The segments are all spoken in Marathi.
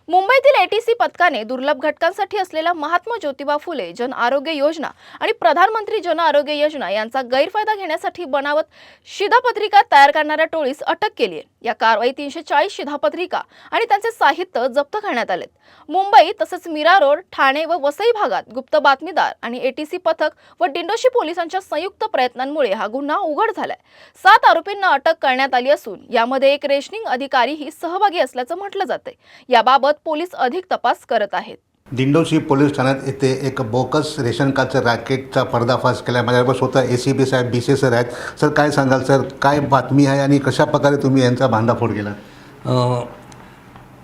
मुंबईतील एटीसी पथकाने दुर्लभ घटकांसाठी असलेल्या महात्मा ज्योतिबा फुले जन आरोग्य योजना आणि प्रधानमंत्री जन आरोग्य योजना यांचा गैरफायदा घेण्यासाठी बनावट शिधापत्रिका तयार करणाऱ्या टोळीस अटक केली आहे। या कारवाईत 340 शिधापत्रिका आणि त्यांचे साहित्य जप्त करण्यात आले। मुंबई तसेच मीरा रोड, ठाणे व वसई भागात गुप्त बातमीदार आणि एटीसी पथक व दिंडोशी पोलिसांच्या संयुक्त प्रयत्नांमुळे हा गुन्हा उघड झालाय। 7 आरोपींना अटक करण्यात आली असून यामध्ये एक रेशनिंग अधिकारीही सहभागी असल्याचं म्हटलं जाते। याबाबत पोलीस अधिक तपास करत आहेत। दिंडोशी पोलीस ठाण्यात येथे एक बोगस रेशन कार्डच्या रॅकेटचा पर्दाफाश केला। माझ्याबरोबर स्वतः एसीपी साहेब बीसे सर आहेत। सर काय सांगाल सर, काय बातमी आहे आणि कशा प्रकारे तुम्ही यांचा भांडाफोड केला?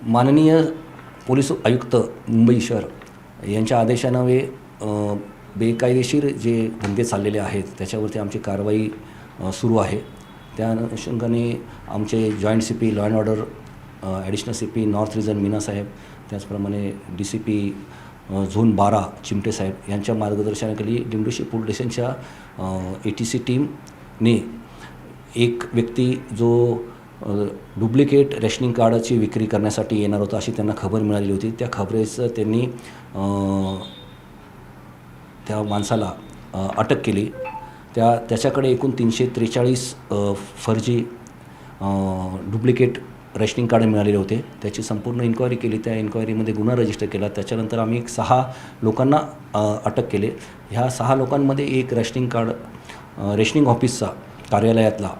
माननीय पोलीस आयुक्त मुंबई शहर यांच्या आदेशाने बेकायदेशीर जे धंदे चाललेले आहेत त्याच्यावरती आमची कारवाई सुरू आहे। त्या अनुषंगाने आमचे joint CP law and order, additional CP north region Meena साहेब, त्याचप्रमाणे डीसीपी झोन 12 चिमटे साहेब यांच्या मार्गदर्शनाखाली दिंडोशी पोलीस स्टेशनच्या एटीसी टीमने एक व्यक्ती जो डुप्लिकेट रेशनिंग कार्डची विक्री करण्यासाठी येणार होता अशी त्यांना खबर मिळाली होती। त्या खबरेचं त्यांनी त्या माणसाला अटक केली। त्याच्याकडे एकूण 343 फर्जी डुप्लिकेट रेशनिंग कार्ड मिळालेले होते। त्याची संपूर्ण इन्क्वायरी केली। त्या इन्क्वायरीमध्ये गुन्हा रजिस्टर केला। त्याच्यानंतर आम्ही 6 लोकांना अटक केले। ह्या 6 लोकांमध्ये एक रेशनिंग ऑफिसचा कार्यालयातला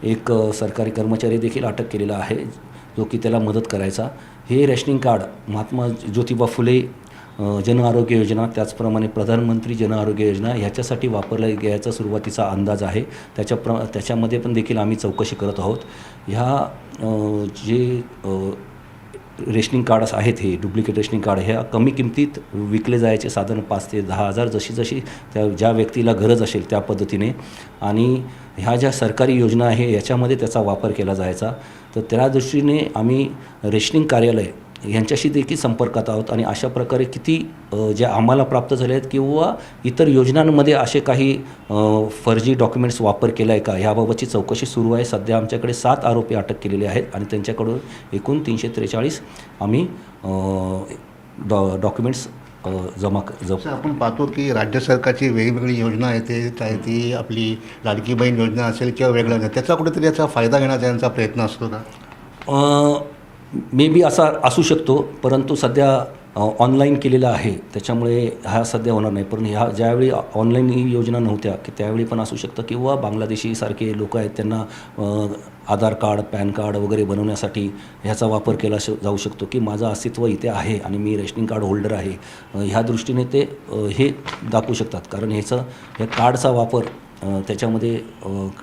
एक सरकारी कर्मचारी देखील अटक केलेला आहे, जो की त्याला मदत करायचा। हे रेशनिंग कार्ड महात्मा ज्योतिबा फुले जन आरोग्य योजना, त्याचप्रमाणे प्रधानमंत्री जन आरोग्य योजना ह्याच्यासाठी वापरला गेल्याचा सुरुवातीचा अंदाज आहे। त्याच्यामध्ये पण देखील आम्ही चौकशी करत आहोत। ह्या जे रेशनिंग कार्ड्स आहेत, हे डुप्लिकेट रेशनिंग कार्ड ह्या कमी किमतीत विकले जायचे, साधारण 5 ते 10 हजार, जशी ज्या व्यक्तीला गरज असेल त्या पद्धतीने। आणि ह्या ज्या सरकारी योजना आहे याच्यामध्ये त्याचा वापर केला जायचा। तर त्या दृष्टीने आम्ही रेशनिंग कार्यालय यांच्याशी देखील संपर्कात आहोत आणि अशा प्रकारे किती ज्या आम्हाला प्राप्त झाले आहेत किंवा इतर योजनांमध्ये असे काही फर्जी डॉक्युमेंट्स वापर केला आहे का याबाबतची चौकशी सुरू आहे। सध्या आमच्याकडे 7 आरोपी अटक केलेले आहेत आणि त्यांच्याकडून एकूण 343 आम्ही डॉक्युमेंट्स आपण पाहतो की राज्य सरकारची वेगवेगळी योजना आहे, ती आपली लाडकी बहीण योजना असेल किंवा वेगळ्या, त्याचा कुठेतरी याचा फायदा घेण्याचा यांचा प्रयत्न असतो का? मे बी असा असू शकतो, परंतु सध्या ऑनलाईन केलेलं आहे त्याच्यामुळे हा सध्या होणार नाही। पण ह्या ज्यावेळी ऑनलाईन ही योजना नव्हत्या की त्यावेळी पण असू शकतं, किंवा बांगलादेशीसारखे लोक आहेत त्यांना आधार कार्ड, पॅन कार्ड वगैरे बनवण्यासाठी ह्याचा वापर केला जाऊ शकतो की माझं अस्तित्व इथे आहे आणि मी रेशनिंग कार्ड होल्डर आहे, ह्या दृष्टीने ते हे दाखवू शकतात। कारण ह्या कार्डचा वापर त्याच्यामध्ये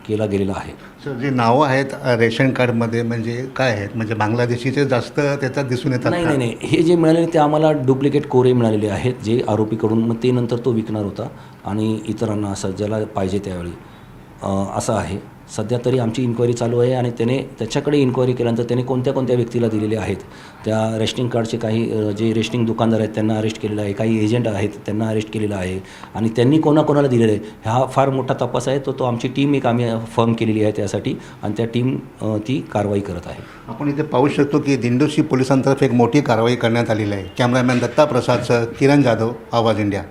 केला गेलेला आहे। सर, जे नावं आहेत रेशन कार्डमध्ये म्हणजे काय आहेत? म्हणजे बांगलादेशीचे जास्त त्याच्यात दिसून येतात? नाही, हे जे मिळालेले ते आम्हाला डुप्लिकेट कोरे मिळालेले आहेत, जे आरोपीकडून। मग ते नंतर तो विकणार होता आणि इतरांना असं ज्याला पाहिजे त्यावेळी असं आहे। सध्या तरी आमची इन्क्वायरी चालू आहे आणि त्याच्याकडे इन्क्वायरी केल्यानंतर त्याने कोणत्या व्यक्तीला दिलेले आहेत त्या रेशनिंग कार्डचे, काही जे रेशनिंग दुकानदार आहेत त्यांना अरेस्ट केलेलं आहे, काही एजंट आहेत त्यांना अरेस्ट केलेलं आहे आणि त्यांनी कोणाकोणाला दिलेलं आहे हा फार मोठा तपास आहे। तो आमची टीम आम्ही फर्म केलेली आहे त्यासाठी आणि त्या टीम ती कारवाई करत आहे। आपण इथे पाहू शकतो की दिंडोशी पोलिसांतर्फे एक मोठी कारवाई करण्यात आलेली आहे। कॅमेरामॅन दत्ता प्रसादसह किरण जाधव, आवाज इंडिया।